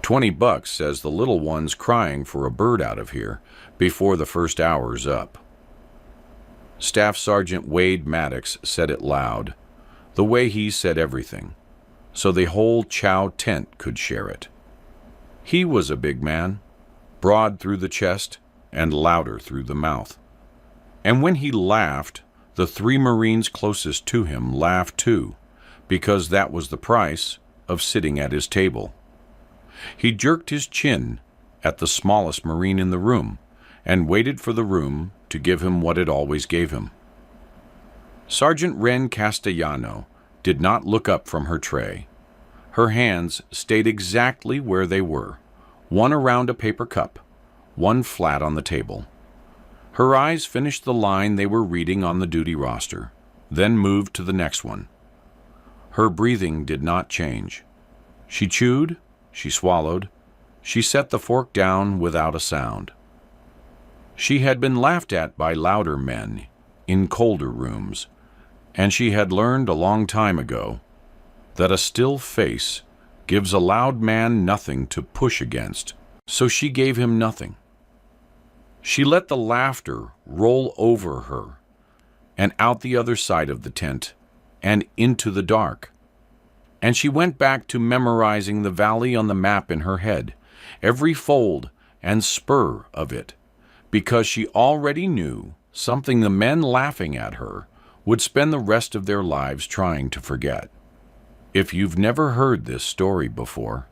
$20 says the little one's crying for a bird out of here before the first hour's up. Staff Sergeant Wade Maddox said it loud, the way he said everything, so the whole chow tent could share it. He was a big man, broad through the chest and louder through the mouth. And when he laughed, the 3 Marines closest to him laughed too, because that was the price of sitting at his table. He jerked his chin at the smallest Marine in the room and waited for the room to give him what it always gave him. Sergeant Wren Castellano did not look up from her tray. Her hands stayed exactly where they were, one around a paper cup, one flat on the table. Her eyes finished the line they were reading on the duty roster, then moved to the next one. Her breathing did not change. She chewed, she swallowed, she set the fork down without a sound. She had been laughed at by louder men in colder rooms, and she had learned a long time ago that a still face gives a loud man nothing to push against, so she gave him nothing. She let the laughter roll over her and out the other side of the tent and into the dark. And she went back to memorizing the valley on the map in her head, every fold and spur of it, because she already knew something the men laughing at her would spend the rest of their lives trying to forget. If you've never heard this story before,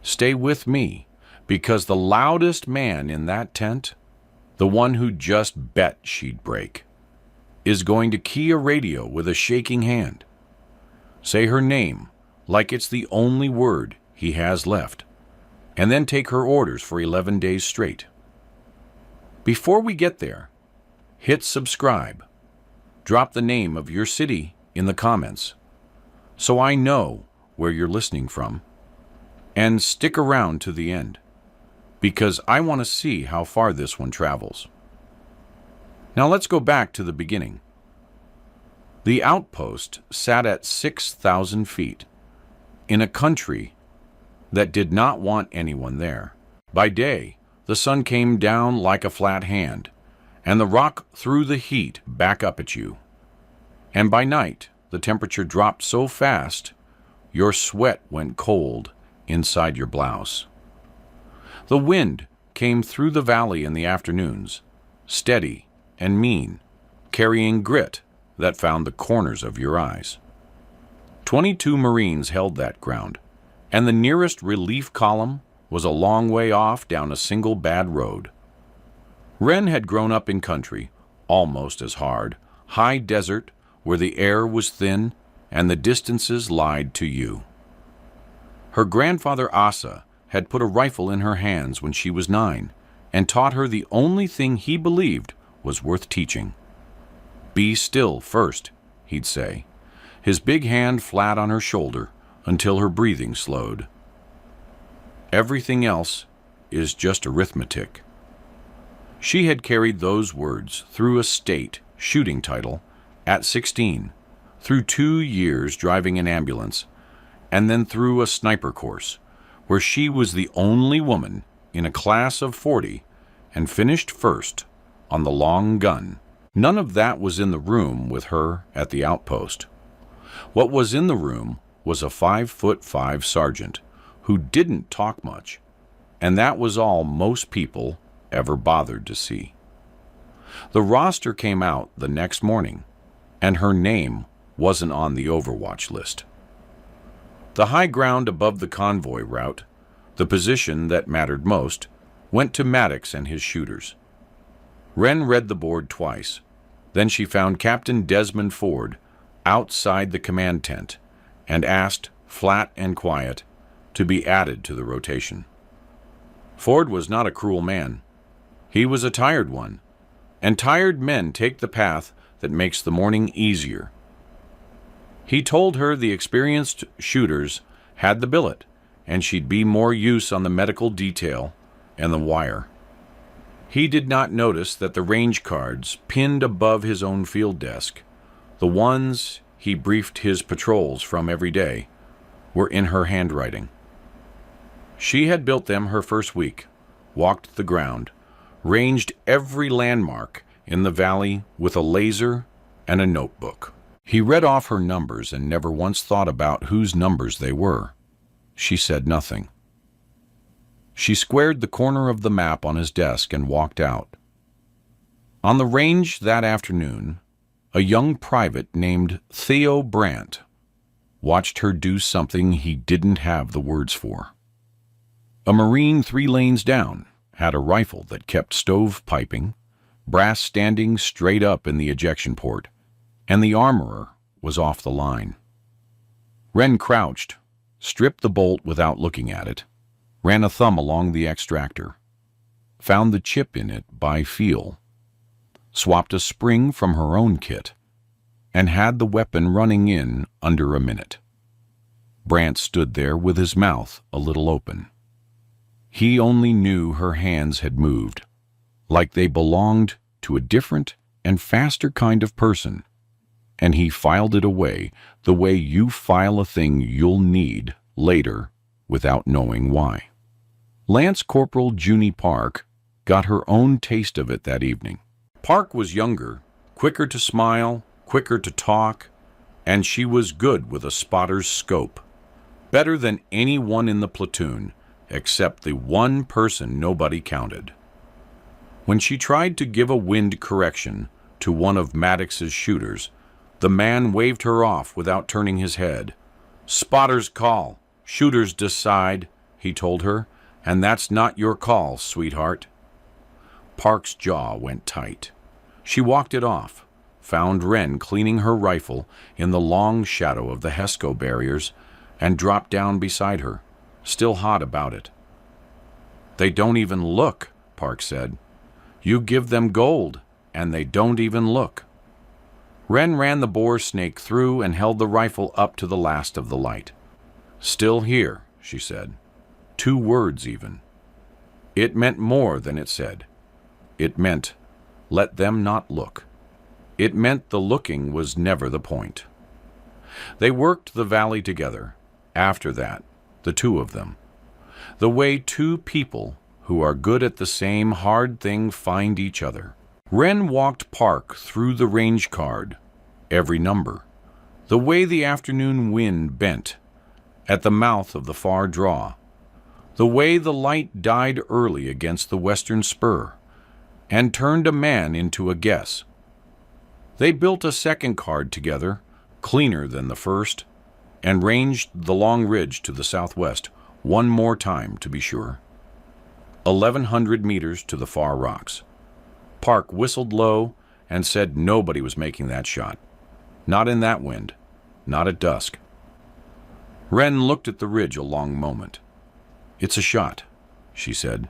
stay with me, because the loudest man in that tent, the one who just bet she'd break, is going to key a radio with a shaking hand. Say her name like it's the only word he has left, and then take her orders for 11 days straight. Before we get there, hit subscribe. Drop the name of your city in the comments so I know where you're listening from, and stick around to the end, because I want to see how far this one travels. Now let's go back to the beginning. The outpost sat at 6,000 feet in a country that did not want anyone there. By day, the sun came down like a flat hand, and the rock threw the heat back up at you. And by night, the temperature dropped so fast, your sweat went cold inside your blouse. The wind came through the valley in the afternoons, steady and mean, carrying grit that found the corners of your eyes. 22 Marines held that ground, and the nearest relief column was a long way off down a single bad road. Wren had grown up in country, almost as hard, high desert, where the air was thin and the distances lied to you. Her grandfather Asa had put a rifle in her hands when she was 9 and taught her the only thing he believed was worth teaching. Be still first, he'd say, his big hand flat on her shoulder until her breathing slowed. Everything else is just arithmetic. She had carried those words through a state shooting title at 16, through 2 years driving an ambulance, and then through a sniper course, where she was the only woman in a class of 40 and finished first on the long gun. None of that was in the room with her at the outpost. What was in the room was a 5'5" sergeant who didn't talk much, and that was all most people ever bothered to see. The roster came out the next morning, and her name wasn't on the Overwatch list. The high ground above the convoy route, the position that mattered most, went to Maddox and his shooters. Wren read the board twice. Then she found Captain Desmond Ford outside the command tent and asked, flat and quiet, to be added to the rotation. Ford was not a cruel man. He was a tired one, and tired men take the path that makes the morning easier. He told her the experienced shooters had the billet, and she'd be more use on the medical detail and the wire. He did not notice that the range cards pinned above his own field desk, the ones he briefed his patrols from every day, were in her handwriting. She had built them her first week, walked the ground, ranged every landmark in the valley with a laser and a notebook. He read off her numbers and never once thought about whose numbers they were. She said nothing. She squared the corner of the map on his desk and walked out. On the range that afternoon, a young private named Theo Brandt watched her do something he didn't have the words for. A Marine 3 lanes down had a rifle that kept stove piping, brass standing straight up in the ejection port, and the armorer was off the line. Wren crouched, stripped the bolt without looking at it, ran a thumb along the extractor, found the chip in it by feel, swapped a spring from her own kit, and had the weapon running in under a minute. Brandt stood there with his mouth a little open. He only knew her hands had moved, like they belonged to a different and faster kind of person, and he filed it away the way you file a thing you'll need later without knowing why. Lance Corporal Junie Park got her own taste of it that evening. Park was younger, quicker to smile, quicker to talk, and she was good with a spotter's scope. Better than anyone in the platoon, except the one person nobody counted. When she tried to give a wind correction to one of Maddox's shooters, the man waved her off without turning his head. "Spotters call, shooters decide," he told her, "and that's not your call, sweetheart." Park's jaw went tight. She walked it off, found Wren cleaning her rifle in the long shadow of the HESCO barriers, and dropped down beside her, still hot about it. "They don't even look," Park said. "You give them gold, and they don't even look." Wren ran the bore snake through and held the rifle up to the last of the light. "Still here," she said. 2 words even. It meant more than it said. It meant, let them not look. It meant the looking was never the point. They worked the valley together. After that, the 2 of them. The way 2 people who are good at the same hard thing find each other. Wren walked Park through the range card, every number. The way the afternoon wind bent at the mouth of the far draw. The way the light died early against the western spur and turned a man into a guess. They built a second card together, cleaner than the first, and ranged the long ridge to the southwest one more time to be sure. 1,100 meters to the far rocks. Park whistled low and said nobody was making that shot. Not in that wind, not at dusk. Wren looked at the ridge a long moment. "It's a shot," she said.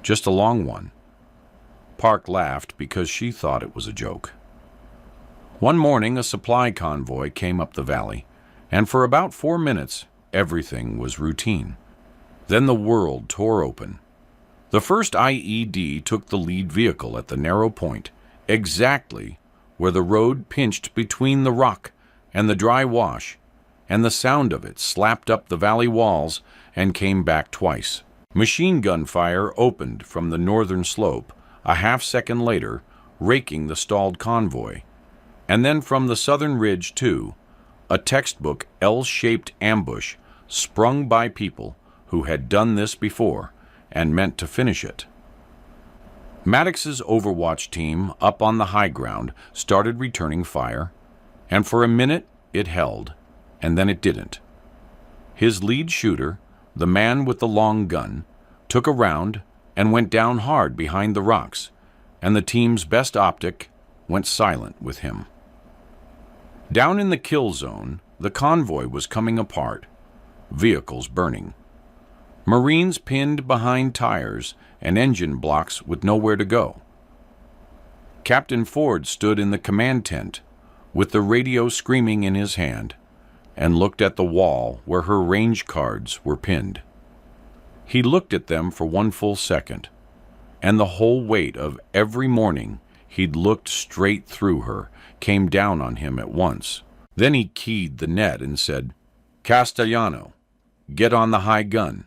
"Just a long one." Park laughed because she thought it was a joke. One morning, a supply convoy came up the valley, and for about 4 minutes, everything was routine. Then the world tore open. The first IED took the lead vehicle at the narrow point, exactly where the road pinched between the rock and the dry wash, and the sound of it slapped up the valley walls and came back twice. Machine gun fire opened from the northern slope a half-second later, raking the stalled convoy, and then from the southern ridge, too, a textbook L-shaped ambush sprung by people who had done this before and meant to finish it. Maddox's Overwatch team up on the high ground started returning fire, and for a minute it held, and then it didn't. His lead shooter, the man with the long gun, took a round and went down hard behind the rocks, and the team's best optic went silent with him. Down in the kill zone, the convoy was coming apart, vehicles burning. Marines pinned behind tires and engine blocks with nowhere to go. Captain Ford stood in the command tent with the radio screaming in his hand and looked at the wall where her range cards were pinned. He looked at them for 1 full second, and the whole weight of every morning he'd looked straight through her came down on him at once. Then he keyed the net and said, "Castellano, get on the high gun.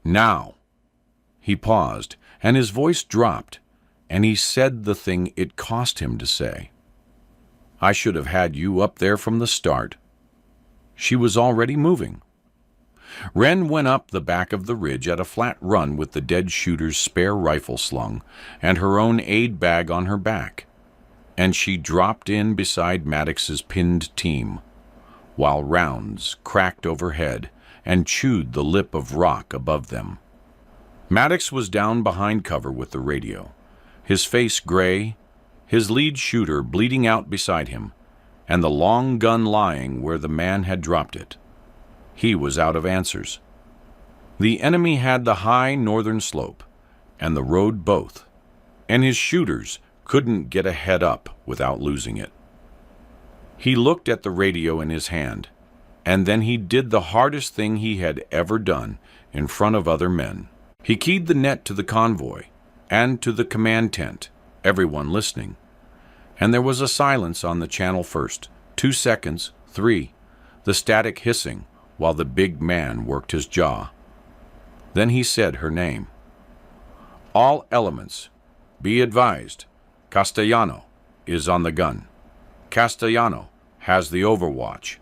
Now. He paused, and his voice dropped, and he said the thing it cost him to say. I should have had you up there from the start. She was already moving. Wren went up the back of the ridge at a flat run with the dead shooter's spare rifle slung and her own aid bag on her back, and she dropped in beside Maddox's pinned team, while rounds cracked overhead and chewed the lip of rock above them. Maddox was down behind cover with the radio, his face gray, his lead shooter bleeding out beside him, and the long gun lying where the man had dropped it. He was out of answers. The enemy had the high northern slope and the road both, and his shooters couldn't get a head up without losing it. He looked at the radio in his hand, and then he did the hardest thing he had ever done in front of other men. He keyed the net to the convoy and to the command tent, everyone listening. And there was a silence on the channel first, 2 seconds, 3, the static hissing while the big man worked his jaw. Then he said her name. All elements, be advised, Castellano is on the gun. Castellano has the overwatch.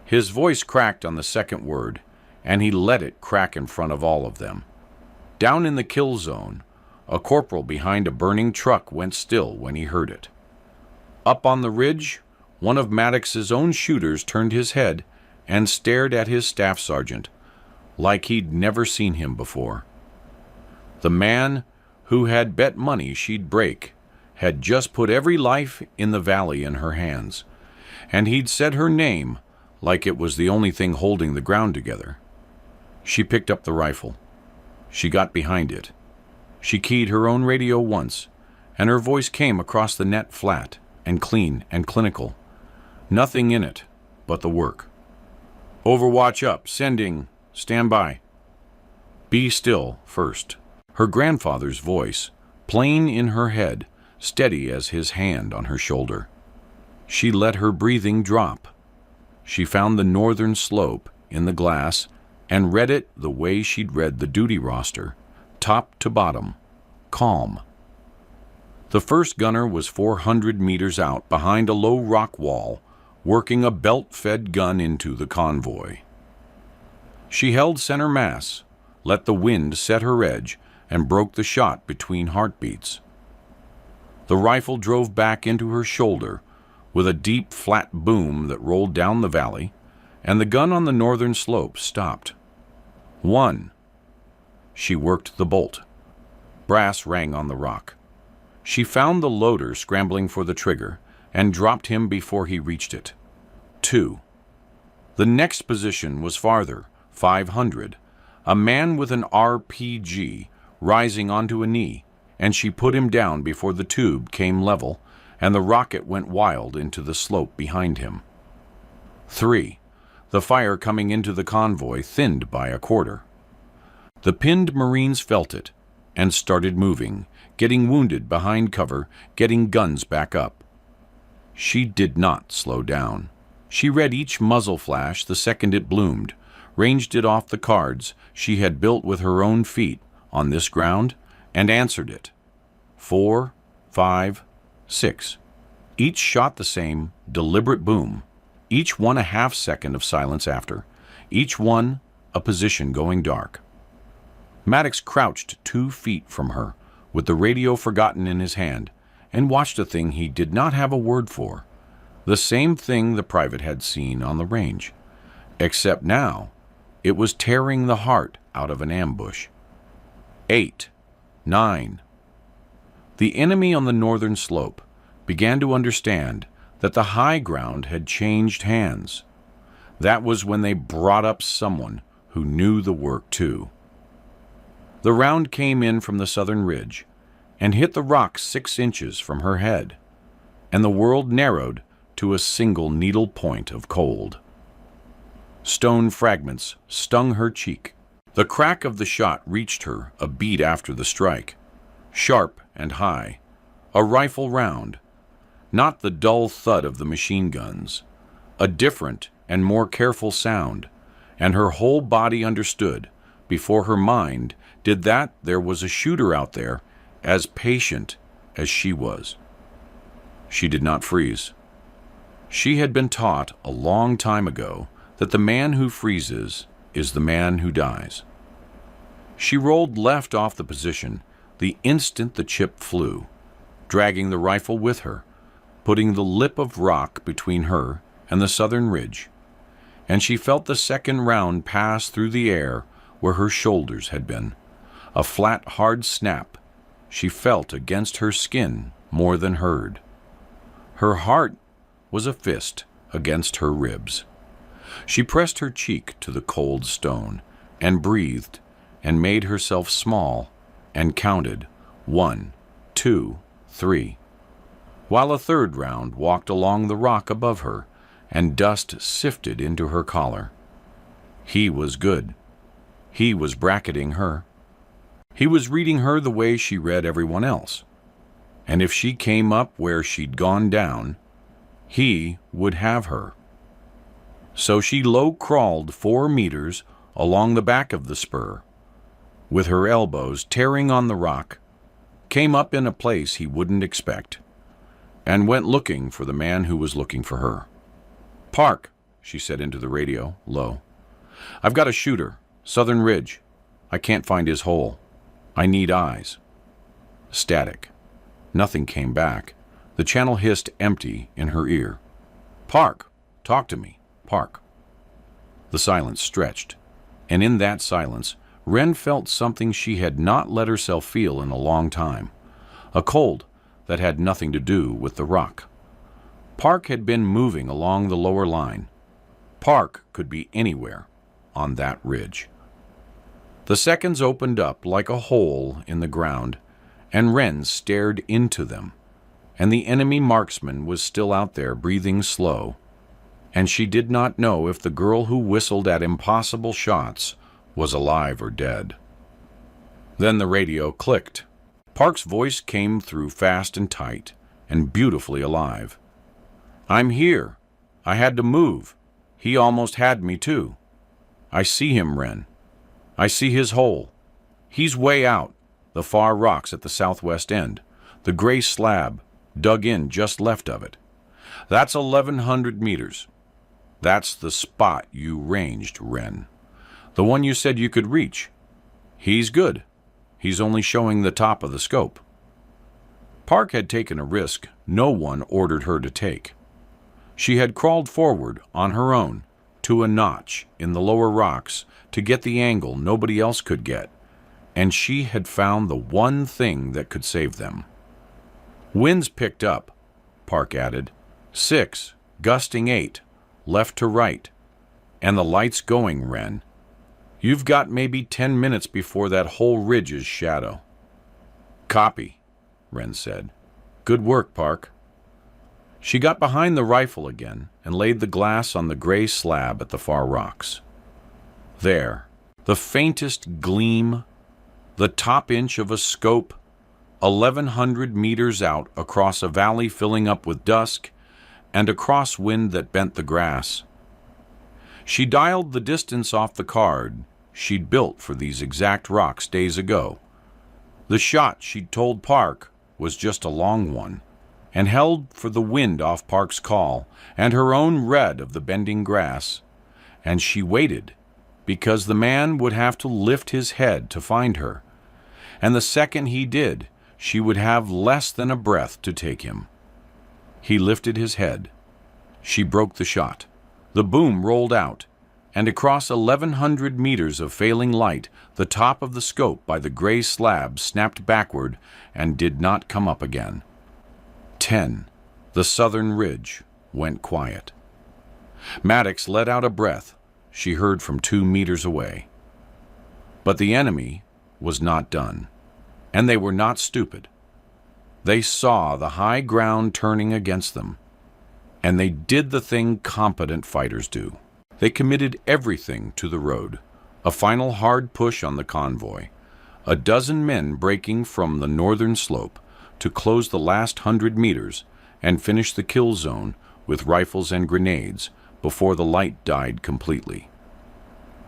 His voice cracked on the second word, and he let it crack in front of all of them. Down in the kill zone, a corporal behind a burning truck went still when he heard it. Up on the ridge, one of Maddox's own shooters turned his head and stared at his staff sergeant like he'd never seen him before. The man who had bet money she'd break had just put every life in the valley in her hands, and he'd said her name like it was the only thing holding the ground together. She picked up the rifle. She got behind it. She keyed her own radio once, and her voice came across the net flat and clean and clinical. Nothing in it but the work. Overwatch up, sending, stand by. Be still first. Her grandfather's voice, plain in her head, steady as his hand on her shoulder. She let her breathing drop. She found the northern slope in the glass and read it the way she'd read the duty roster, top to bottom, calm. The first gunner was 400 meters out behind a low rock wall, working a belt-fed gun into the convoy. She held center mass, let the wind set her edge, and broke the shot between heartbeats. The rifle drove back into her shoulder with a deep, flat boom that rolled down the valley, and the gun on the northern slope stopped. 1. She worked the bolt. Brass rang on the rock. She found the loader scrambling for the trigger and dropped him before he reached it. 2. The next position was farther, 500, a man with an RPG rising onto a knee, and she put him down before the tube came level and the rocket went wild into the slope behind him. 3. The fire coming into the convoy thinned by a quarter. The pinned Marines felt it and started moving, getting wounded behind cover, getting guns back up. She did not slow down. She read each muzzle flash the second it bloomed, ranged it off the cards she had built with her own feet on this ground, and answered it. 4, 5, 6. Each shot the same, deliberate boom, each one a half second of silence after, each one a position going dark. Maddox crouched 2 feet from her, with the radio forgotten in his hand, and watched a thing he did not have a word for, the same thing the private had seen on the range, except now it was tearing the heart out of an ambush. 8, 9. The enemy on the northern slope began to understand that the high ground had changed hands. That was when they brought up someone who knew the work too. The round came in from the southern ridge and hit the rock 6 inches from her head, and the world narrowed to a single needle point of cold. Stone fragments stung her cheek. The crack of the shot reached her a beat after the strike, sharp and high, a rifle round, not the dull thud of the machine guns, a different and more careful sound, and her whole body understood, before her mind did that there was a shooter out there as patient as she was. She did not freeze. She had been taught a long time ago that the man who freezes is the man who dies. She rolled left off the position the instant the chip flew, dragging the rifle with her, putting the lip of rock between her and the southern ridge, and she felt the second round pass through the air where her shoulders had been. A flat, hard snap she felt against her skin more than heard. Her heart was a fist against her ribs. She pressed her cheek to the cold stone and breathed and made herself small and counted 1, 2, 3, while a third round walked along the rock above her and dust sifted into her collar. He was good. He was bracketing her. He was reading her the way she read everyone else. And if she came up where she'd gone down, he would have her. So she low-crawled 4 meters along the back of the spur, with her elbows tearing on the rock, came up in a place he wouldn't expect, and went looking for the man who was looking for her. "Park," she said into the radio, low. "I've got a shooter, Southern Ridge. I can't find his hole. I need eyes." Static. Nothing came back. The channel hissed empty in her ear. "Park, talk to me. Park." The silence stretched, and in that silence, Wren felt something she had not let herself feel in a long time, a cold that had nothing to do with the rock. Park had been moving along the lower line. Park could be anywhere on that ridge. The seconds opened up like a hole in the ground, and Wren stared into them, and the enemy marksman was still out there breathing slow, and she did not know if the girl who whistled at impossible shots was alive or dead. Then the radio clicked. Park's voice came through fast and tight and beautifully alive. "I'm here. I had to move. He almost had me too. I see him, Wren. I see his hole. He's way out, the far rocks at the southwest end, the gray slab dug in just left of it. That's 1,100 meters. That's the spot you ranged, Wren. The one you said you could reach. He's good. He's only showing the top of the scope." Park had taken a risk no one ordered her to take. She had crawled forward on her own to a notch in the lower rocks to get the angle nobody else could get, and she had found the one thing that could save them. "Winds picked up," Park added. 6, gusting 8, left to right. "And the light's going, Wren. You've got maybe 10 minutes before that whole ridge is shadow." "Copy," Wren said. "Good work, Park." She got behind the rifle again and laid the glass on the gray slab at the far rocks. There, the faintest gleam, the top inch of a scope, 1,100 meters out across a valley filling up with dusk and a crosswind that bent the grass. She dialed the distance off the card she'd built for these exact rocks days ago. The shot she'd told Park was just a long one, and held for the wind off Park's call and her own read of the bending grass, and she waited because the man would have to lift his head to find her, and the second he did, she would have less than a breath to take him. He lifted his head. She broke the shot. The boom rolled out, and across 1,100 meters of failing light, the top of the scope by the gray slab snapped backward and did not come up again. 10. The southern ridge went quiet. Maddox let out a breath she heard from 2 meters away. But the enemy was not done, and they were not stupid. They saw the high ground turning against them, and they did the thing competent fighters do. They committed everything to the road, a final hard push on the convoy, a dozen men breaking from the northern slope to close the last 100 meters and finish the kill zone with rifles and grenades before the light died completely.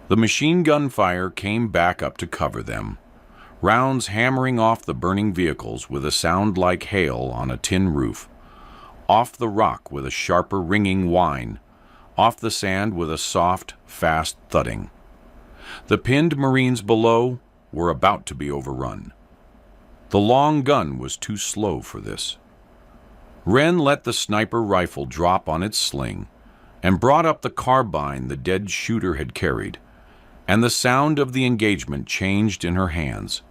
The machine gun fire came back up to cover them, rounds hammering off the burning vehicles with a sound like hail on a tin roof, off the rock with a sharper ringing whine, off the sand with a soft, fast thudding. The pinned Marines below were about to be overrun. The long gun was too slow for this. Wren let the sniper rifle drop on its sling and brought up the carbine the dead shooter had carried, and the sound of the engagement changed in her hands.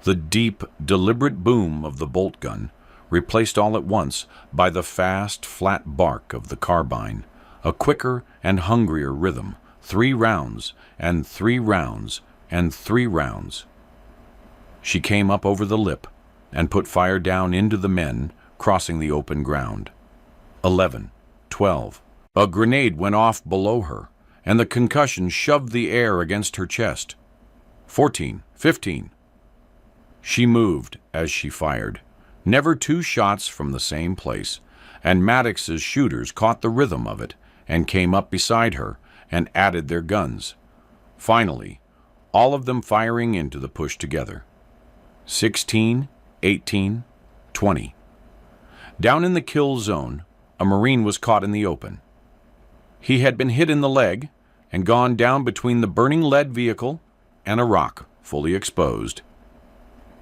The deep, deliberate boom of the bolt gun replaced all at once by the fast, flat bark of the carbine, a quicker and hungrier rhythm, 3 rounds, and 3 rounds, and 3 rounds. She came up over the lip and put fire down into the men crossing the open ground. 11, 12. A grenade went off below her, and the concussion shoved the air against her chest. 14, 15. She moved as she fired, never 2 shots from the same place, and Maddox's shooters caught the rhythm of it and came up beside her and added their guns. Finally, all of them firing into the push together. 16, 18, 20. Down in the kill zone, a Marine was caught in the open. He had been hit in the leg and gone down between the burning lead vehicle and a rock, fully exposed.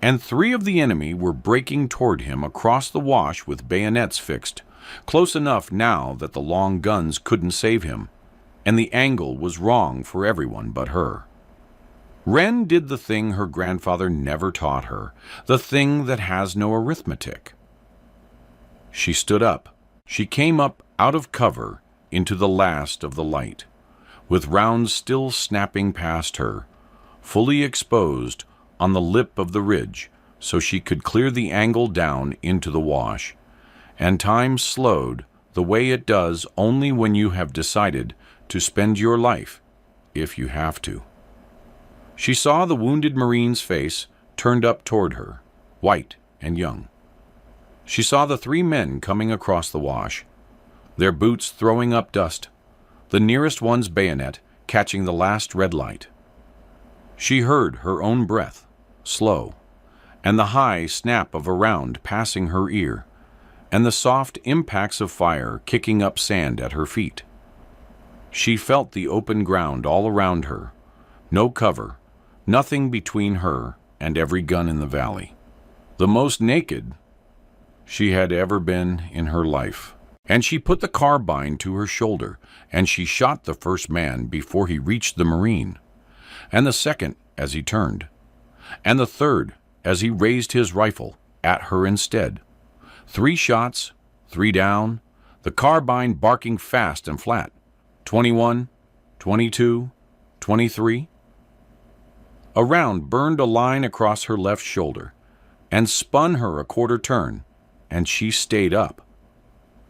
And 3 of the enemy were breaking toward him across the wash with bayonets fixed, close enough now that the long guns couldn't save him, and the angle was wrong for everyone but her. Wren did the thing her grandfather never taught her, the thing that has no arithmetic. She stood up. She came up out of cover into the last of the light, with rounds still snapping past her, fully exposed on the lip of the ridge so she could clear the angle down into the wash, and time slowed the way it does only when you have decided to spend your life, if you have to. She saw the wounded Marine's face turned up toward her, white and young. She saw the 3 men coming across the wash, their boots throwing up dust, the nearest one's bayonet catching the last red light. She heard her own breath, slow, and the high snap of a round passing her ear, and the soft impacts of fire kicking up sand at her feet. She felt the open ground all around her, no cover, nothing between her and every gun in the valley. The most naked she had ever been in her life. And she put the carbine to her shoulder, and she shot the first man before he reached the Marine, and the second as he turned, and the third as he raised his rifle at her instead. 3 shots, 3 down, the carbine barking fast and flat. 21, 22, 23. A round burned a line across her left shoulder and spun her a quarter turn, and she stayed up.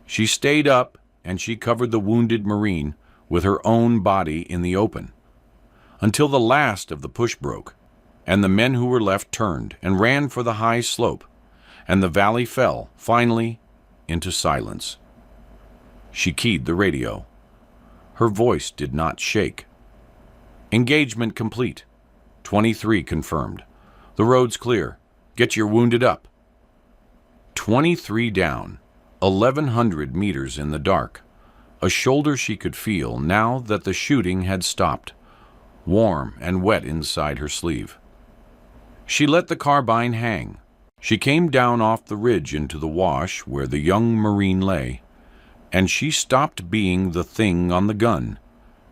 She stayed up, and she covered the wounded Marine with her own body in the open, until the last of the push broke, and the men who were left turned and ran for the high slope, and the valley fell, finally, into silence. She keyed the radio. Her voice did not shake. Engagement complete. 23 confirmed. The road's clear. Get your wounded up. 23 down, 1,100 meters in the dark. A shoulder she could feel now that the shooting had stopped, warm and wet inside her sleeve. She let the carbine hang. She came down off the ridge into the wash where the young Marine lay, and she stopped being the thing on the gun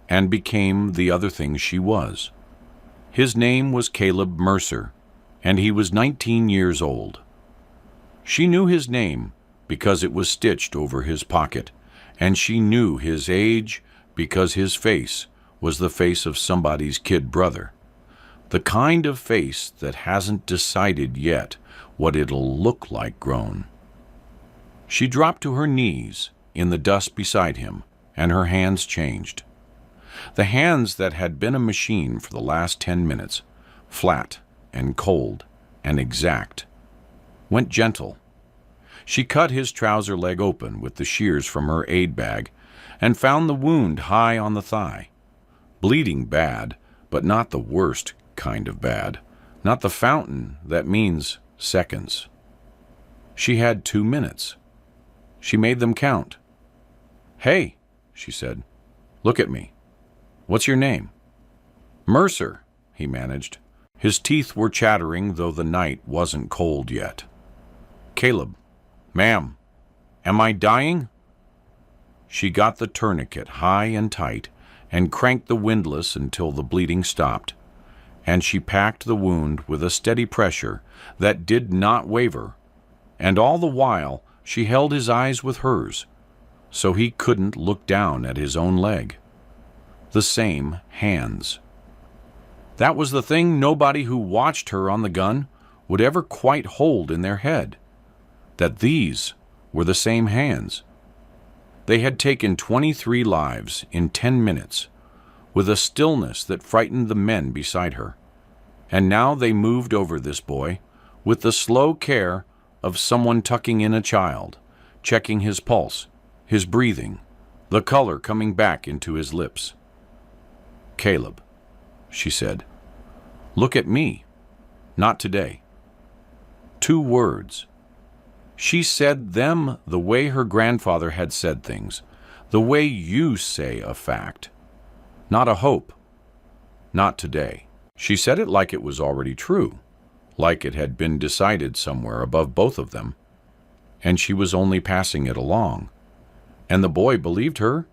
and became the other thing she was. His name was Caleb Mercer, and he was 19 years old. She knew his name because it was stitched over his pocket, and she knew his age because his face was the face of somebody's kid brother, the kind of face that hasn't decided yet what it'll look like grown. She dropped to her knees in the dust beside him, and her hands changed. The hands that had been a machine for the last 10 minutes, flat and cold and exact, went gentle. She cut his trouser leg open with the shears from her aid bag and found the wound high on the thigh. Bleeding bad, but not the worst kind of bad. Not the fountain that means seconds. She had 2 minutes. She made them count. "Hey," she said, "look at me. What's your name?" "Mercer," he managed. His teeth were chattering, though the night wasn't cold yet. "Caleb. Ma'am, am I dying?" She got the tourniquet high and tight and cranked the windlass until the bleeding stopped, and she packed the wound with a steady pressure that did not waver, and all the while she held his eyes with hers, so he couldn't look down at his own leg. The same hands. That was the thing nobody who watched her on the gun would ever quite hold in their head, that these were the same hands. They had taken 23 lives in 10 minutes, with a stillness that frightened the men beside her, and now they moved over this boy with the slow care of someone tucking in a child, checking his pulse, his breathing, the color coming back into his lips. "Caleb," she said, "look at me. Not today." 2 words. She said them the way her grandfather had said things, the way you say a fact. Not a hope. Not today. She said it like it was already true, like it had been decided somewhere above both of them, and she was only passing it along. And the boy believed her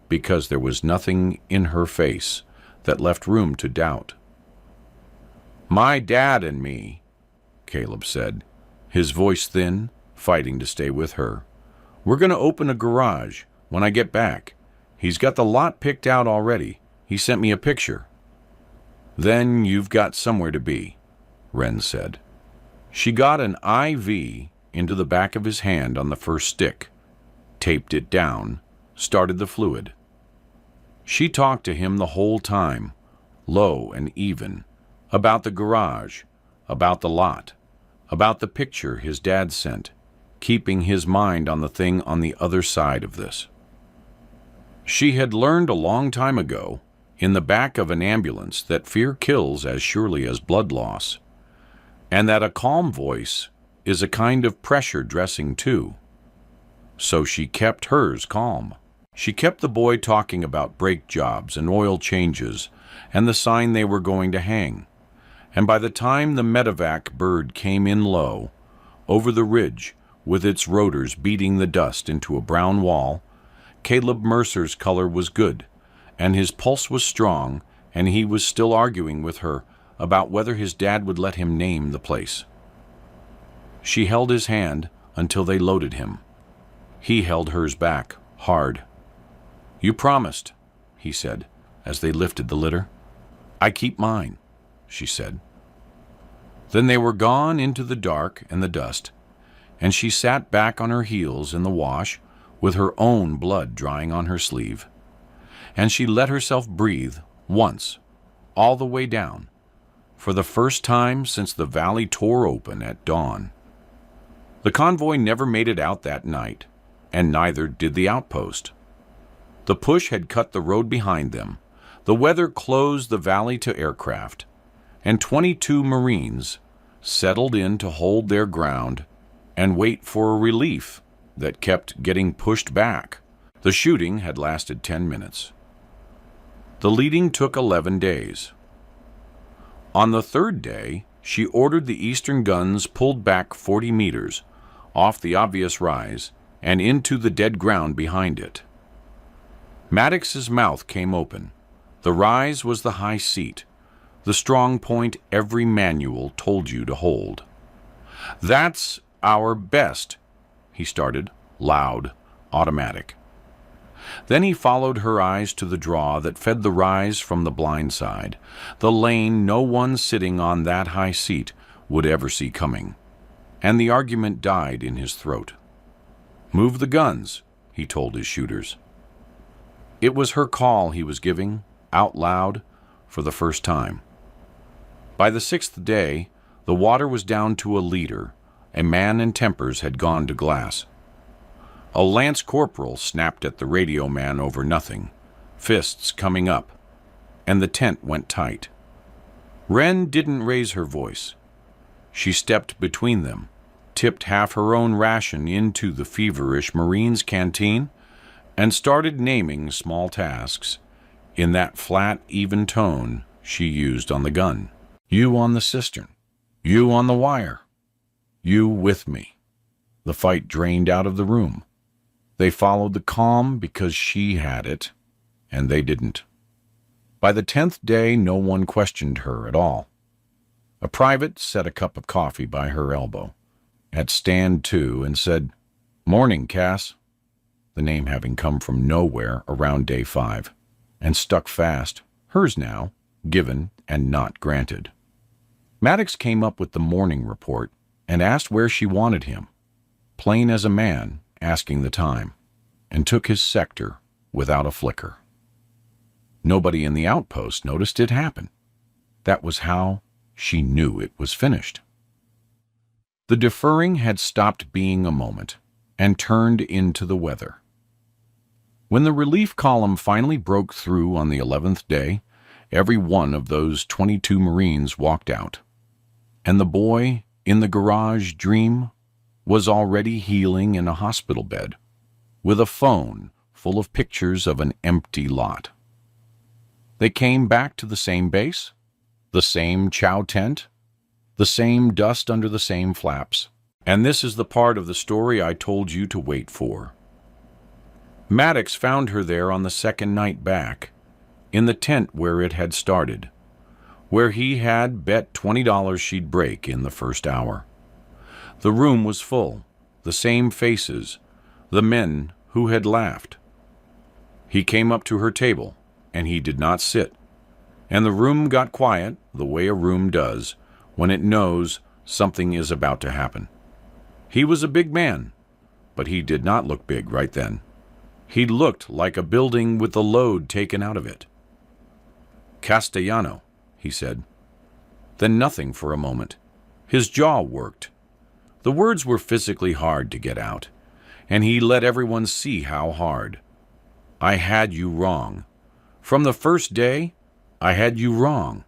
because there was nothing in her face that left room to doubt. "My dad and me," Caleb said, his voice thin, fighting to stay with her. "We're going to open a garage when I get back. He's got the lot picked out already. He sent me a picture." "Then you've got somewhere to be," Wren said. She got an IV into the back of his hand on the first stick, taped it down, started the fluid. She talked to him the whole time, low and even, about the garage, about the lot, about the picture his dad sent, keeping his mind on the thing on the other side of this. She had learned a long time ago, in the back of an ambulance, that fear kills as surely as blood loss, and that a calm voice is a kind of pressure dressing too. So she kept hers calm. She kept the boy talking about brake jobs and oil changes and the sign they were going to hang. And by the time the medevac bird came in low, over the ridge, with its rotors beating the dust into a brown wall, Caleb Mercer's color was good, and his pulse was strong, and he was still arguing with her about whether his dad would let him name the place. She held his hand until they loaded him. He held hers back, hard. "You promised," he said, as they lifted the litter. "I keep mine," she said. Then they were gone into the dark and the dust, and she sat back on her heels in the wash with her own blood drying on her sleeve. And she let herself breathe once, all the way down, for the first time since the valley tore open at dawn. The convoy never made it out that night, and neither did the outpost. The push had cut the road behind them, the weather closed the valley to aircraft, and 22 Marines settled in to hold their ground and wait for a relief that kept getting pushed back. The shooting had lasted 10 minutes. The leading took 11 days. On the 3rd day, she ordered the eastern guns pulled back 40 meters, off the obvious rise, and into the dead ground behind it. Maddox's mouth came open. The rise was the high seat, the strong point every manual told you to hold. "That's our best," he started, loud, automatic. Then he followed her eyes to the draw that fed the rise from the blind side, the lane no one sitting on that high seat would ever see coming, and the argument died in his throat. "Move the guns," he told his shooters. It was her call he was giving, out loud, for the first time. By the 6th day, the water was down to a liter. A man and tempers had gone to glass. A lance corporal snapped at the radio man over nothing, fists coming up, and the tent went tight. Wren didn't raise her voice. She stepped between them, tipped half her own ration into the feverish Marine's canteen, and started naming small tasks in that flat, even tone she used on the gun. You on the cistern. You on the wire. You with me. The fight drained out of the room. They followed the calm because she had it, and they didn't. By the 10th day, no one questioned her at all. A private set a cup of coffee by her elbow, at stand 2, and said, "Morning, Cass," the name having come from nowhere around day 5, and stuck fast, hers now, given and not granted. Maddox came up with the morning report and asked where she wanted him, plain as a man asking the time, and took his sector without a flicker. Nobody in the outpost noticed it happen. That was how she knew it was finished. The deferring had stopped being a moment and turned into the weather. When the relief column finally broke through on the 11th day, every one of those 22 Marines walked out, and the boy in the garage dream was already healing in a hospital bed, with a phone full of pictures of an empty lot. They came back to the same base, the same chow tent, the same dust under the same flaps, and this is the part of the story I told you to wait for. Maddox found her there on the second night back, in the tent where it had started, where he had bet $20 she'd break in the first hour. The room was full, the same faces, the men who had laughed. He came up to her table, and he did not sit, and the room got quiet the way a room does when it knows something is about to happen. He was a big man, but he did not look big right then. He looked like a building with the load taken out of it. "Castellano," he said. Then nothing for a moment. His jaw worked. The words were physically hard to get out, and he let everyone see how hard. "I had you wrong. From the first day, I had you wrong,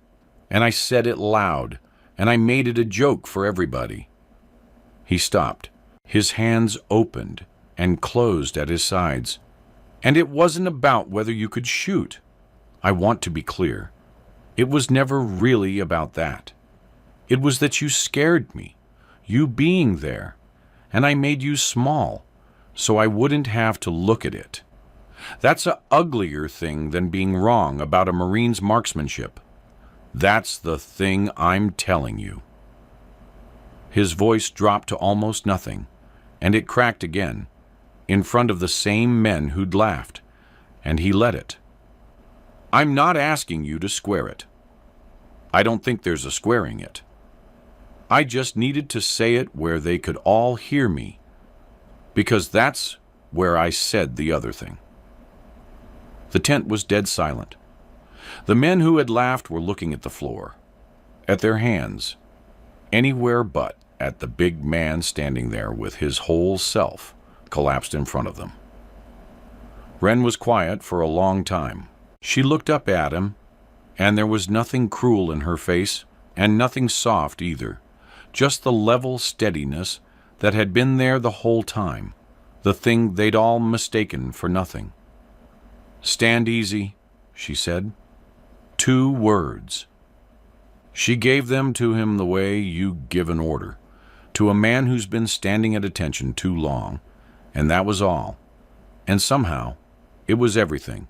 and I said it loud, and I made it a joke for everybody." He stopped. His hands opened and closed at his sides. "And it wasn't about whether you could shoot. I want to be clear. It was never really about that. It was that you scared me, you being there, and I made you small, so I wouldn't have to look at it. That's a uglier thing than being wrong about a Marine's marksmanship. That's the thing I'm telling you." His voice dropped to almost nothing, and it cracked again, in front of the same men who'd laughed, and he let it. "I'm not asking you to square it. I don't think there's a squaring it. I just needed to say it where they could all hear me, because that's where I said the other thing." The tent was dead silent. The men who had laughed were looking at the floor, at their hands, anywhere but at the big man standing there with his whole self collapsed in front of them. Wren was quiet for a long time. She looked up at him, and there was nothing cruel in her face, and nothing soft either, just the level steadiness that had been there the whole time, the thing they'd all mistaken for nothing. "Stand easy," she said. 2 words. She gave them to him the way you give an order, to a man who's been standing at attention too long, and that was all. And somehow, it was everything,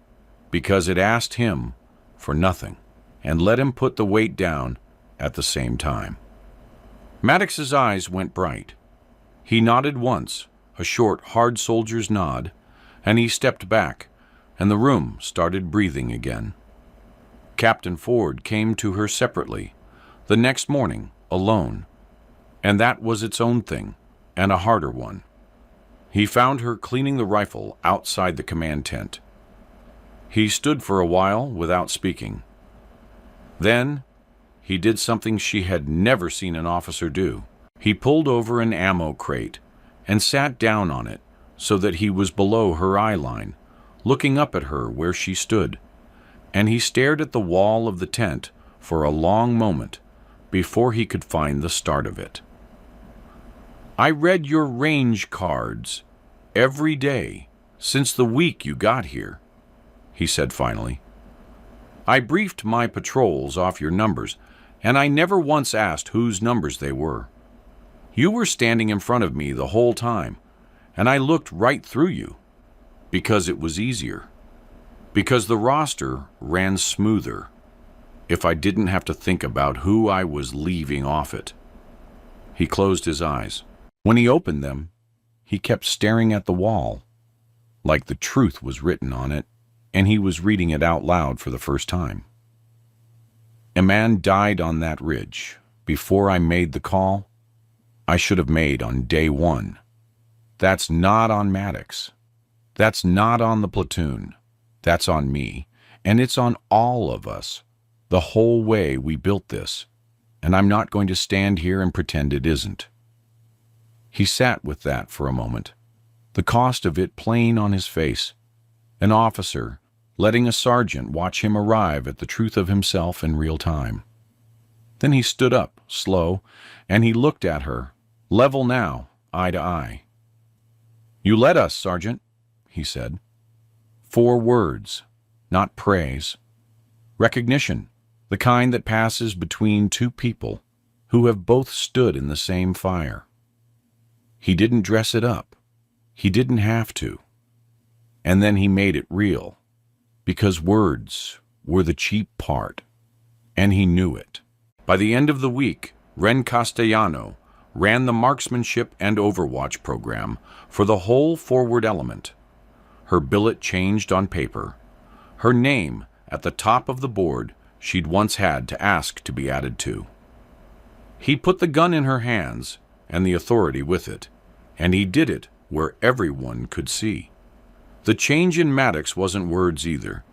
because it asked him for nothing, and let him put the weight down at the same time. Maddox's eyes went bright. He nodded once, a short, hard soldier's nod, and he stepped back, and the room started breathing again. Captain Ford came to her separately, the next morning, alone, and that was its own thing, and a harder one. He found her cleaning the rifle outside the command tent. He stood for a while without speaking. Then he did something she had never seen an officer do. He pulled over an ammo crate and sat down on it so that he was below her eye line, looking up at her where she stood, and he stared at the wall of the tent for a long moment before he could find the start of it. "I read your range cards every day since the week you got here," he said finally. "I briefed my patrols off your numbers, and I never once asked whose numbers they were. You were standing in front of me the whole time, and I looked right through you, because it was easier, because the roster ran smoother if I didn't have to think about who I was leaving off it." He closed his eyes. When he opened them, he kept staring at the wall, like the truth was written on it, and he was reading it out loud for the first time. "A man died on that ridge before I made the call I should have made on day one. That's not on Maddox. That's not on the platoon. That's on me, and it's on all of us, the whole way we built this, and I'm not going to stand here and pretend it isn't." He sat with that for a moment, the cost of it plain on his face, an officer letting a sergeant watch him arrive at the truth of himself in real time. Then he stood up, slow, and he looked at her, level now, eye to eye. "You led us, Sergeant," he said. 4 words, not praise. Recognition, the kind that passes between two people who have both stood in the same fire. He didn't dress it up. He didn't have to. And then he made it real, because words were the cheap part, and he knew it. By the end of the week, Ren Castellano ran the marksmanship and overwatch program for the whole forward element. Her billet changed on paper, her name at the top of the board she'd once had to ask to be added to. He put the gun in her hands and the authority with it, and he did it where everyone could see. The change in Maddox wasn't words either,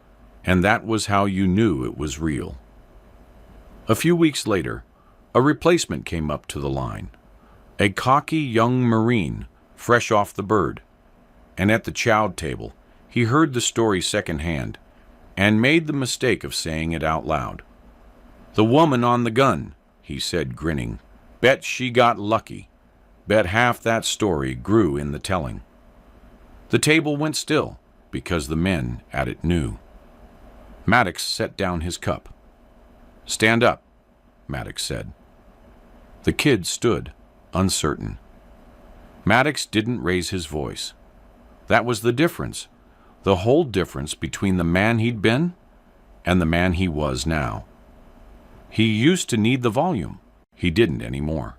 and that was how you knew it was real. A few weeks later, a replacement came up to the line, a cocky young Marine, fresh off the bird, and at the chow table, he heard the story secondhand and made the mistake of saying it out loud. "The woman on the gun," he said, grinning. "Bet she got lucky. Bet half that story grew in the telling." The table went still because the men at it knew. Maddox set down his cup. "Stand up," Maddox said. The kid stood, uncertain. Maddox didn't raise his voice. That was the difference, the whole difference between the man he'd been and the man he was now. He used to need the volume. He didn't anymore.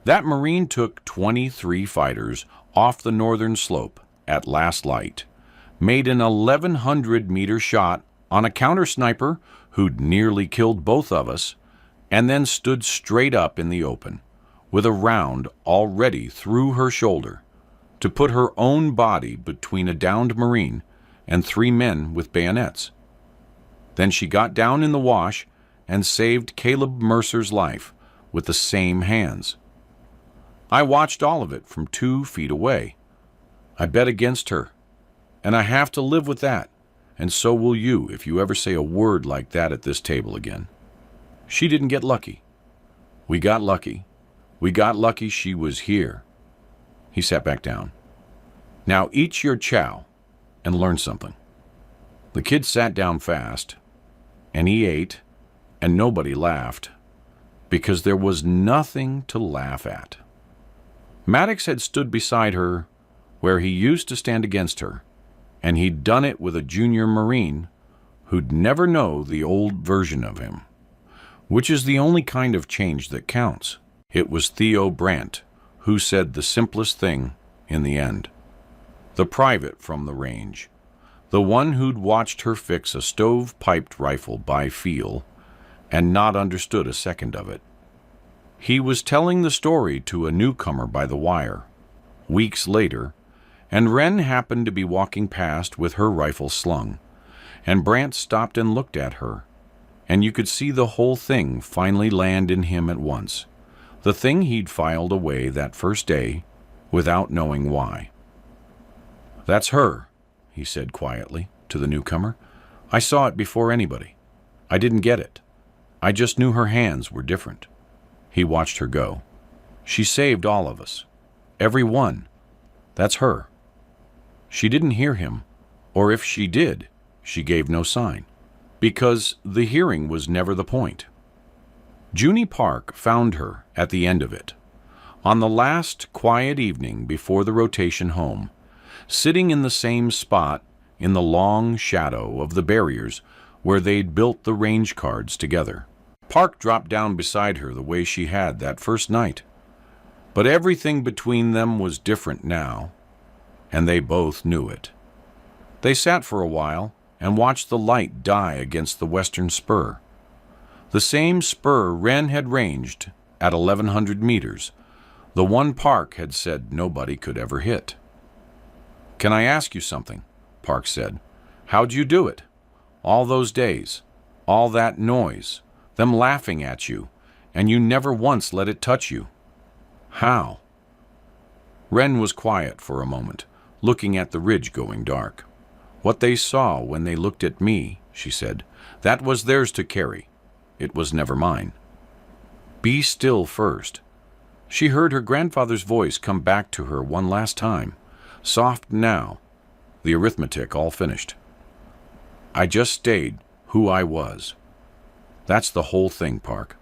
That Marine took 23 fighters off the northern slope at last light, made an 1,100-meter shot on a counter-sniper who'd nearly killed both of us, and then stood straight up in the open, with a round already through her shoulder, to put her own body between a downed Marine and 3 men with bayonets. Then she got down in the wash and saved Caleb Mercer's life with the same hands. I watched all of it from 2 feet away. I bet against her, and I have to live with that, and so will you if you ever say a word like that at this table again. She didn't get lucky. We got lucky. We got lucky she was here." He sat back down. "Now eat your chow and learn something." The kid sat down fast, and he ate, and nobody laughed, because there was nothing to laugh at. Maddox had stood beside her where he used to stand against her, and he'd done it with a junior Marine who'd never know the old version of him, which is the only kind of change that counts. It was Theo Brandt who said the simplest thing in the end. The private from the range, the one who'd watched her fix a stove-piped rifle by feel and not understood a second of it. He was telling the story to a newcomer by the wire, weeks later, and Wren happened to be walking past with her rifle slung, and Brandt stopped and looked at her, and you could see the whole thing finally land in him at once, the thing he'd filed away that first day without knowing why. "That's her," he said quietly to the newcomer, I saw it before anybody. I didn't get it. I just knew her hands were different. He watched her go. She saved all of us. Every one. That's her. She didn't hear him, or if she did, she gave no sign, because the hearing was never the point. Junie Park found her at the end of it, on the last quiet evening before the rotation home, sitting in the same spot in the long shadow of the barriers where they'd built the range cards together. Park dropped down beside her the way she had that first night, but everything between them was different now, and they both knew it. They sat for a while and watched the light die against the western spur. The same spur Wren had ranged at 1,100 meters, the one Park had said nobody could ever hit. "Can I ask you something?" Park said. "How'd you do it? All those days, all that noise, them laughing at you, and you never once let it touch you. How?" Wren was quiet for a moment, looking at the ridge going dark. "What they saw when they looked at me," she said, "that was theirs to carry. It was never mine. Be still first." She heard her grandfather's voice come back to her one last time, soft now, the arithmetic all finished. "I just stayed who I was. That's the whole thing, Park.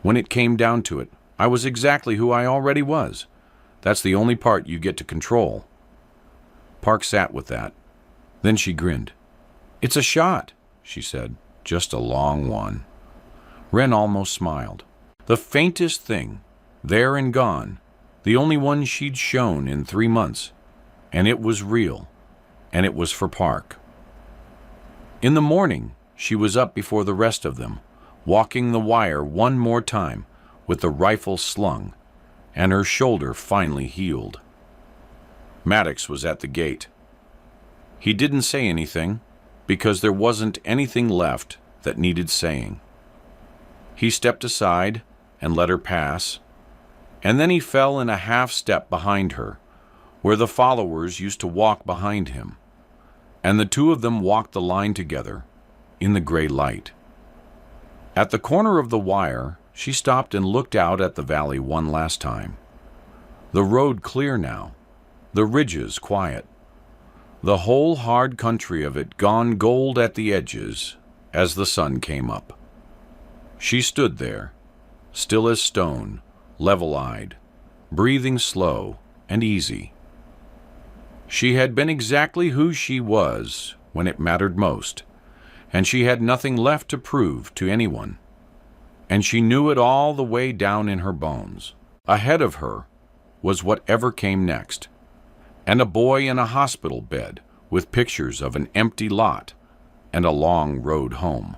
When it came down to it, I was exactly who I already was. That's the only part you get to control." Park sat with that. Then she grinned. "It's a shot," she said, "just a long one." Wren almost smiled. The faintest thing, there and gone, the only one she'd shown in 3 months, and it was real, and it was for Park. In the morning, she was up before the rest of them, walking the wire one more time with the rifle slung, and her shoulder finally healed. Maddox was at the gate. He didn't say anything, because there wasn't anything left that needed saying. He stepped aside and let her pass, and then he fell in a half-step behind her, where the followers used to walk behind him, and the two of them walked the line together in the gray light. At the corner of the wire, she stopped and looked out at the valley one last time. The road clear now, the ridges quiet, the whole hard country of it gone gold at the edges as the sun came up. She stood there, still as stone, level-eyed, breathing slow and easy. She had been exactly who she was when it mattered most, and she had nothing left to prove to anyone. And she knew it all the way down in her bones. Ahead of her was whatever came next, and a boy in a hospital bed with pictures of an empty lot and a long road home.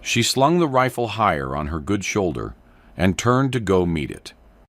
She slung the rifle higher on her good shoulder and turned to go meet it.